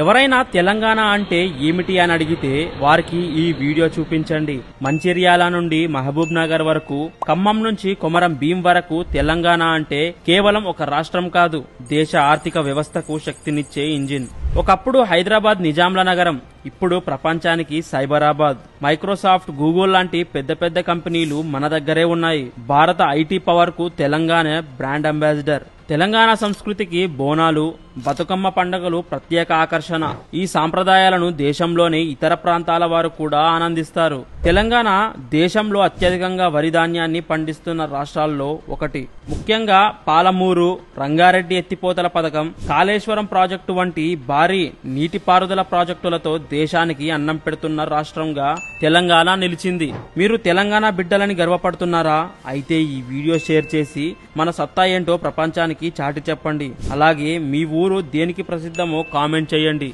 ఎవరైనా తెలంగాణ అంటే ఏమిటి అని అడిగితే వారికి ఈ వీడియో చూపించండి. మంచిర్యాల నుండి మహబూబ్ నగర్ వరకు, ఖమ్మం నుంచి కొమరం భీం వరకు తెలంగాణ అంటే కేవలం ఒక రాష్ట్రం కాదు, దేశ ఆర్థిక వ్యవస్థకు శక్తినిచ్చే ఇంజిన్. ఒకప్పుడు హైదరాబాద్ నిజాంల నగరం, ఇప్పుడు ప్రపంచానికి సైబరాబాద్. మైక్రోసాఫ్ట్, గూగుల్ లాంటి పెద్ద పెద్ద కంపెనీలు మన దగ్గరే ఉన్నాయి. భారత ఐటీ పవర్ కు తెలంగాణ బ్రాండ్ అంబాసిడర్. తెలంగాణ సంస్కృతికి బోనాలు, బతుకమ్మ పండుగలు ప్రత్యేక ఆకర్షణ. ఈ సాంప్రదాయాలను దేశంలోని ఇతర ప్రాంతాల వారు కూడా ఆనందిస్తారు. తెలంగాణ దేశంలో అత్యధికంగా వరి ధాన్యాన్ని పండిస్తున్న రాష్ట్రాల్లో ఒకటి. ముఖ్యంగా పాలమూరు, రంగారెడ్డి ఎత్తిపోతల పథకం, కాళేశ్వరం ప్రాజెక్టు వంటి భారీ నీటిపారుదల ప్రాజెక్టులతో దేశానికి అన్నం పెడుతున్న రాష్ట్రంగా తెలంగాణ నిలిచింది. మీరు తెలంగాణ బిడ్డలని గర్వపడుతున్నారా? అయితే ఈ వీడియో షేర్ చేసి మన సత్తా ఏంటో ప్రపంచానికి చాటి చెప్పండి. అలాగే మీ ఊరు దేనికి ప్రసిద్ధమో కామెంట్ చేయండి.